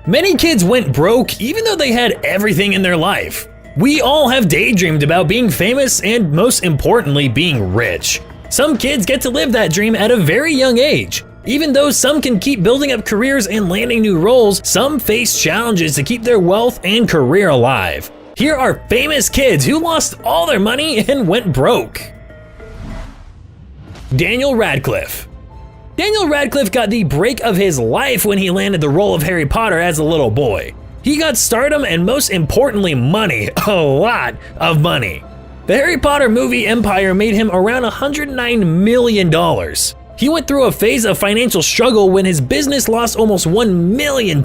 Many kids went broke even though they had everything in their life. We all have daydreamed about being famous and, most importantly, being rich. Some kids get to live that dream at a very young age. Even though some can keep building up careers and landing new roles, some face challenges to keep their wealth and career alive. Here are famous kids who lost all their money and went broke. Daniel Radcliffe. Daniel Radcliffe got the break of his life when he landed the role of Harry Potter as a little boy. He got stardom and, most importantly, money, a lot of money. The Harry Potter movie empire made him around $109 million. He went through a phase of financial struggle when his business lost almost £1 million.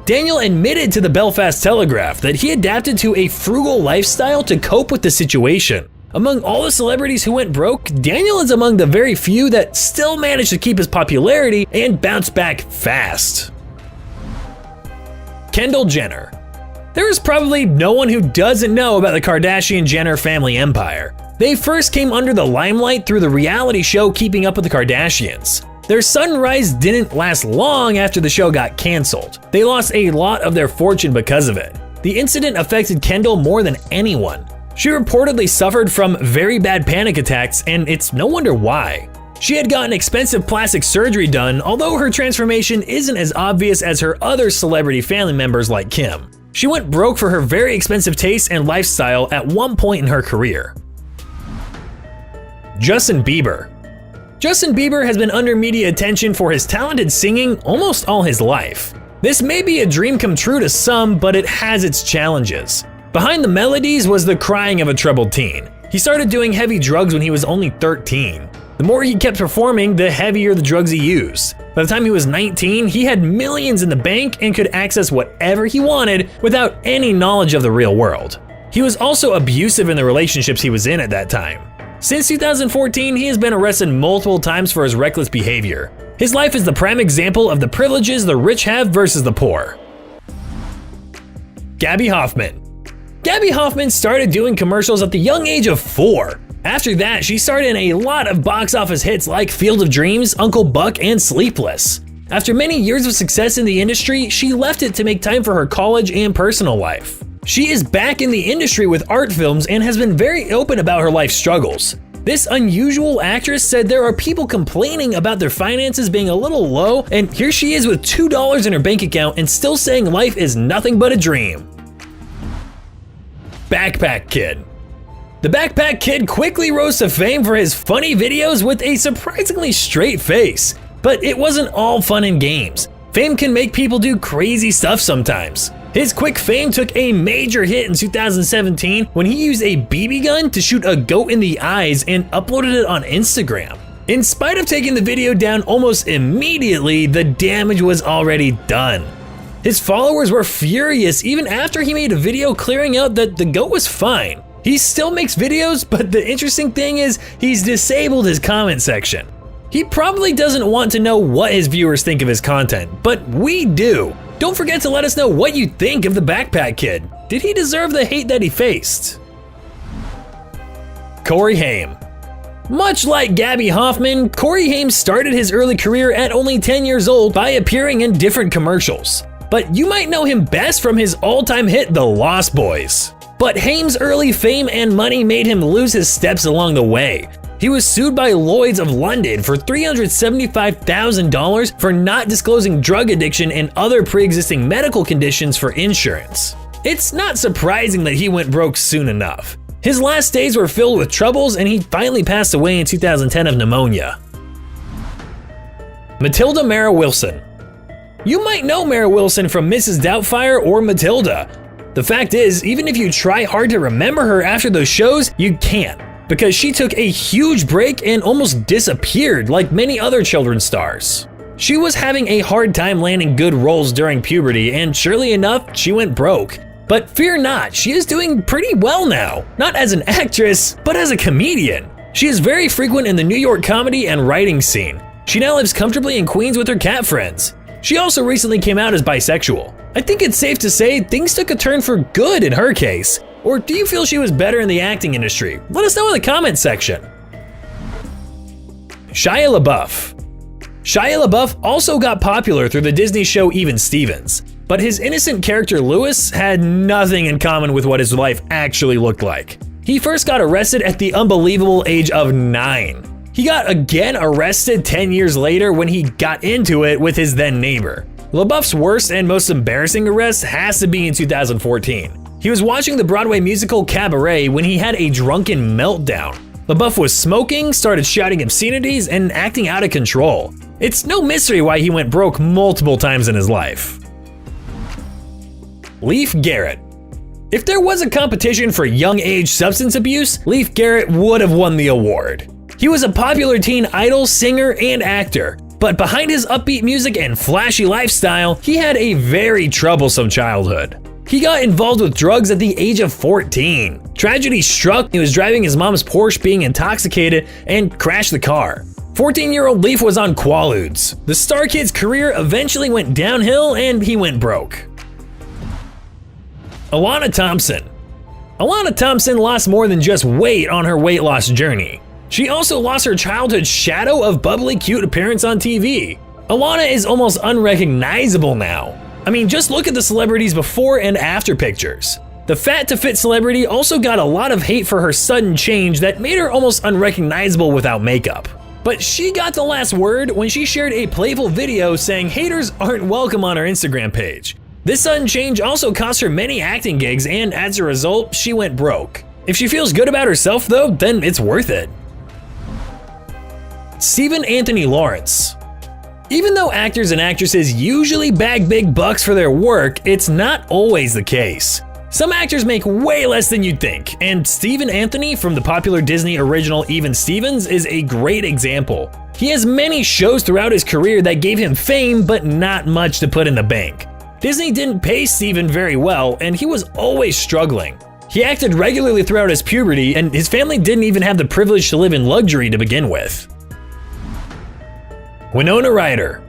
Daniel admitted to the Belfast Telegraph that he adapted to a frugal lifestyle to cope with the situation. Among all the celebrities who went broke, Daniel is among the very few that still managed to keep his popularity and bounce back fast. Kendall Jenner. There is probably no one who doesn't know about the Kardashian-Jenner family empire. They first came under the limelight through the reality show Keeping Up with the Kardashians. Their sunrise didn't last long after the show got canceled. They lost a lot of their fortune because of it. The incident affected Kendall more than anyone. She reportedly suffered from very bad panic attacks, and it's no wonder why. She had gotten expensive plastic surgery done, although her transformation isn't as obvious as her other celebrity family members like Kim. She went broke for her very expensive taste and lifestyle at one point in her career. Justin Bieber. Justin Bieber has been under media attention for his talented singing almost all his life. This may be a dream come true to some, but it has its challenges. Behind the melodies was the crying of a troubled teen. He started doing heavy drugs when he was only 13. The more he kept performing, the heavier the drugs he used. By the time he was 19, he had millions in the bank and could access whatever he wanted without any knowledge of the real world. He was also abusive in the relationships he was in at that time. Since 2014, he has been arrested multiple times for his reckless behavior. His life is the prime example of the privileges the rich have versus the poor. Gaby Hoffman. Gaby Hoffman started doing commercials at the young age of 4. After that, she starred in a lot of box office hits like Field of Dreams, Uncle Buck, and Sleepless. After many years of success in the industry, she left it to make time for her college and personal life. She is back in the industry with art films and has been very open about her life struggles. This unusual actress said there are people complaining about their finances being a little low, and here she is with $2 in her bank account and still saying life is nothing but a dream. Backpack Kid. The Backpack Kid quickly rose to fame for his funny videos with a surprisingly straight face. But it wasn't all fun and games. Fame can make people do crazy stuff sometimes. His quick fame took a major hit in 2017 when he used a BB gun to shoot a goat in the eyes and uploaded it on Instagram. In spite of taking the video down almost immediately, the damage was already done. His followers were furious even after he made a video clearing out that the goat was fine. He still makes videos, but the interesting thing is he's disabled his comment section. He probably doesn't want to know what his viewers think of his content, but we do. Don't forget to let us know what you think of the Backpack Kid. Did he deserve the hate that he faced? Corey Haim. Much like Gaby Hoffman, Corey Haim started his early career at only 10 years old by appearing in different commercials. But you might know him best from his all-time hit, The Lost Boys. But Haim's early fame and money made him lose his steps along the way. He was sued by Lloyd's of London for $375,000 for not disclosing drug addiction and other pre-existing medical conditions for insurance. It's not surprising that he went broke soon enough. His last days were filled with troubles and he finally passed away in 2010 of pneumonia. Matilda Mara Wilson. You might know Mara Wilson from Mrs. Doubtfire or Matilda. The fact is, even if you try hard to remember her after those shows, you can't, because she took a huge break and almost disappeared like many other children's stars. She was having a hard time landing good roles during puberty, and surely enough, she went broke. But fear not, she is doing pretty well now, not as an actress, but as a comedian. She is very frequent in the New York comedy and writing scene. She now lives comfortably in Queens with her cat friends. She also recently came out as bisexual. I think it's safe to say things took a turn for good in her case. Or do you feel she was better in the acting industry? Let us know in the comments section. Shia LaBeouf. Shia LaBeouf also got popular through the Disney show Even Stevens, but his innocent character Lewis had nothing in common with what his life actually looked like. He first got arrested at the unbelievable age of 9. He got again arrested 10 years later when he got into it with his then neighbor. LaBeouf's worst and most embarrassing arrest has to be in 2014. He was watching the Broadway musical Cabaret when he had a drunken meltdown. LaBeouf was smoking, started shouting obscenities, and acting out of control. It's no mystery why he went broke multiple times in his life. Leif Garrett. If there was a competition for young age substance abuse, Leif Garrett would have won the award. He was a popular teen idol, singer, and actor, but behind his upbeat music and flashy lifestyle, he had a very troublesome childhood. He got involved with drugs at the age of 14. Tragedy struck. He was driving his mom's Porsche being intoxicated and crashed the car. 14-year-old Leif was on Quaaludes. The star kid's career eventually went downhill and he went broke. Alana Thompson. Alana Thompson lost more than just weight on her weight loss journey. She also lost her childhood shadow of bubbly cute appearance on TV. Alana is almost unrecognizable now. I mean, just look at the celebrities before and after pictures. The fat to fit celebrity also got a lot of hate for her sudden change that made her almost unrecognizable without makeup. But she got the last word when she shared a playful video saying haters aren't welcome on her Instagram page. This sudden change also cost her many acting gigs, and as a result, she went broke. If she feels good about herself though, then it's worth it. Stephen Anthony Lawrence. Even though actors and actresses usually bag big bucks for their work, it's not always the case. Some actors make way less than you'd think, and Stephen Anthony from the popular Disney original Even Stevens is a great example. He has many shows throughout his career that gave him fame, but not much to put in the bank. Disney didn't pay Stephen very well, and he was always struggling. He acted regularly throughout his puberty, and his family didn't even have the privilege to live in luxury to begin with. Winona Ryder.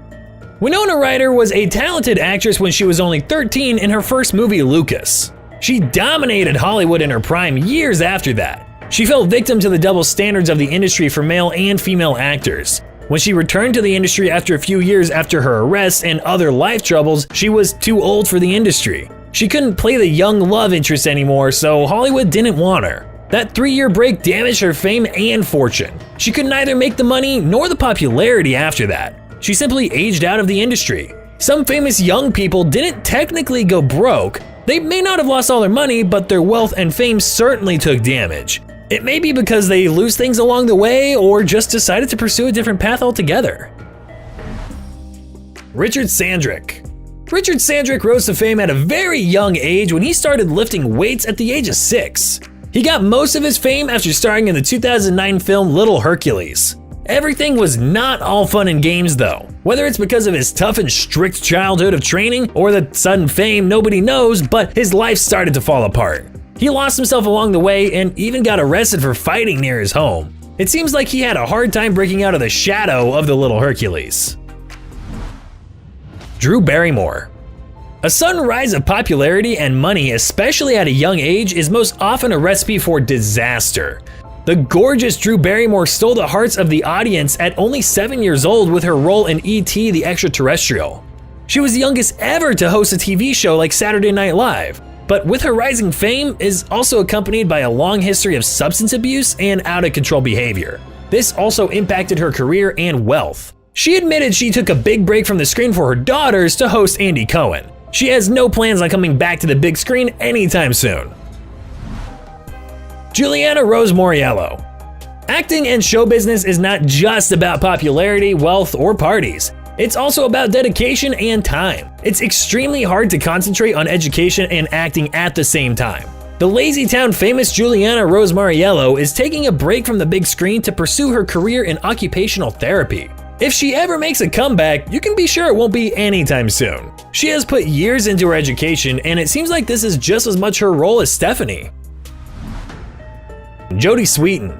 Winona Ryder was a talented actress when she was only 13 in her first movie, Lucas. She dominated Hollywood in her prime years after that. She fell victim to the double standards of the industry for male and female actors. When she returned to the industry after a few years after her arrest and other life troubles, she was too old for the industry. She couldn't play the young love interest anymore, so Hollywood didn't want her. That 3-year break damaged her fame and fortune. She could neither make the money nor the popularity after that. She simply aged out of the industry. Some famous young people didn't technically go broke. They may not have lost all their money, but their wealth and fame certainly took damage. It may be because they lose things along the way or just decided to pursue a different path altogether. Richard Sandrick. Richard Sandrick rose to fame at a very young age when he started lifting weights at the age of 6. He got most of his fame after starring in the 2009 film Little Hercules. Everything was not all fun and games though. Whether it's because of his tough and strict childhood of training or the sudden fame, nobody knows, but his life started to fall apart. He lost himself along the way and even got arrested for fighting near his home. It seems like he had a hard time breaking out of the shadow of the Little Hercules. Drew Barrymore. A sudden rise of popularity and money, especially at a young age, is most often a recipe for disaster. The gorgeous Drew Barrymore stole the hearts of the audience at only 7 years old with her role in E.T. the Extraterrestrial. She was the youngest ever to host a TV show like Saturday Night Live, but with her rising fame is also accompanied by a long history of substance abuse and out-of-control behavior. This also impacted her career and wealth. She admitted she took a big break from the screen for her daughters to host Andy Cohen. She has no plans on coming back to the big screen anytime soon. Juliana Rose Moriello. Acting and show business is not just about popularity, wealth, or parties. It's also about dedication and time. It's extremely hard to concentrate on education and acting at the same time. The Lazy Town famous Juliana Rose Moriello is taking a break from the big screen to pursue her career in occupational therapy. If she ever makes a comeback, you can be sure it won't be anytime soon. She has put years into her education, and it seems like this is just as much her role as Stephanie. Jodie Sweetin.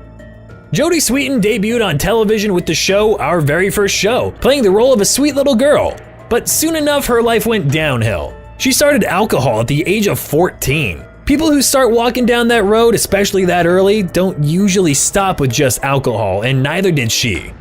Jodie Sweetin debuted on television with the show Our Very First Show, playing the role of a sweet little girl. But soon enough, her life went downhill. She started alcohol at the age of 14. People who start walking down that road, especially that early, don't usually stop with just alcohol, and neither did she.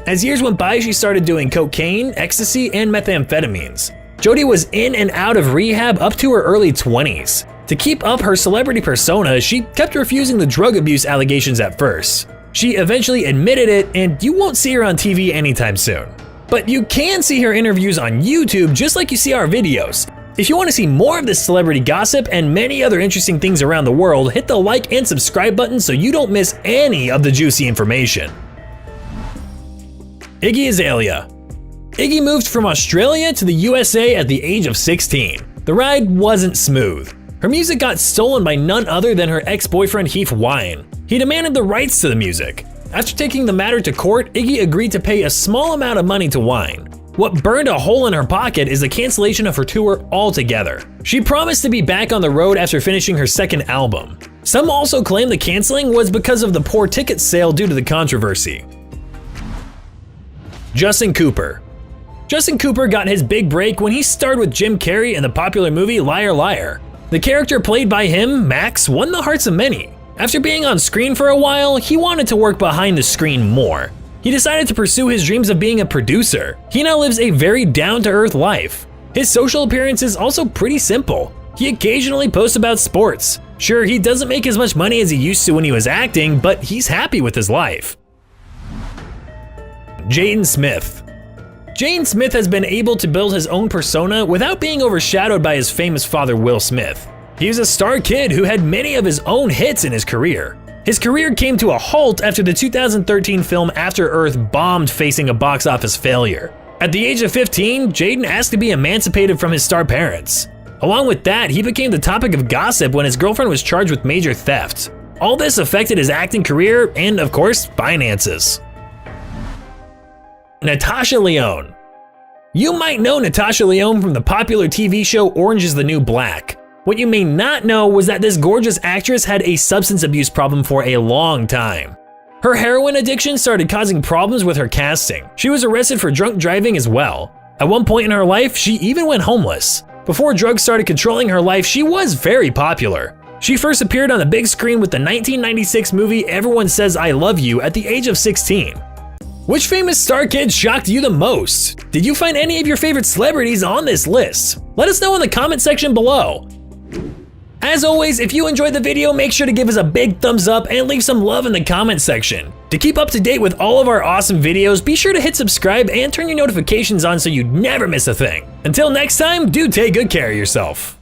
As years went by, she started doing cocaine, ecstasy, and methamphetamines. Jodie was in and out of rehab up to her early 20s. To keep up her celebrity persona, she kept refusing the drug abuse allegations at first. She eventually admitted it, and you won't see her on TV anytime soon. But you can see her interviews on YouTube just like you see our videos. If you want to see more of this celebrity gossip and many other interesting things around the world, hit the like and subscribe button so you don't miss any of the juicy information. Iggy Azalea. Iggy moved from Australia to the USA at the age of 16. The ride wasn't smooth. Her music got stolen by none other than her ex-boyfriend Heath Wine. He demanded the rights to the music. After taking the matter to court, Iggy agreed to pay a small amount of money to Wine. What burned a hole in her pocket is the cancellation of her tour altogether. She promised to be back on the road after finishing her second album. Some also claim the canceling was because of the poor ticket sale due to the controversy. Justin Cooper. Justin Cooper got his big break when he starred with Jim Carrey in the popular movie Liar Liar. The character played by him, Max, won the hearts of many. After being on screen for a while, he wanted to work behind the screen more. He decided to pursue his dreams of being a producer. He now lives a very down-to-earth life. His social appearance is also pretty simple. He occasionally posts about sports. Sure, he doesn't make as much money as he used to when he was acting, but he's happy with his life. Jaden Smith. Jaden Smith has been able to build his own persona without being overshadowed by his famous father Will Smith. He was a star kid who had many of his own hits in his career. His career came to a halt after the 2013 film After Earth bombed, facing a box office failure. At the age of 15, Jaden asked to be emancipated from his star parents. Along with that, he became the topic of gossip when his girlfriend was charged with major theft. All this affected his acting career and, of course, finances. Natasha Lyonne. You might know Natasha Lyonne from the popular TV show Orange is the New Black. What you may not know was that this gorgeous actress had a substance abuse problem for a long time. Her heroin addiction started causing problems with her casting. She was arrested for drunk driving as well. At one point in her life, she even went homeless. Before drugs started controlling her life, she was very popular. She first appeared on the big screen with the 1996 movie Everyone Says I Love You at the age of 16. Which famous star kid shocked you the most? Did you find any of your favorite celebrities on this list? Let us know in the comment section below. As always, if you enjoyed the video, make sure to give us a big thumbs up and leave some love in the comment section. To keep up to date with all of our awesome videos, be sure to hit subscribe and turn your notifications on so you never miss a thing. Until next time, do take good care of yourself.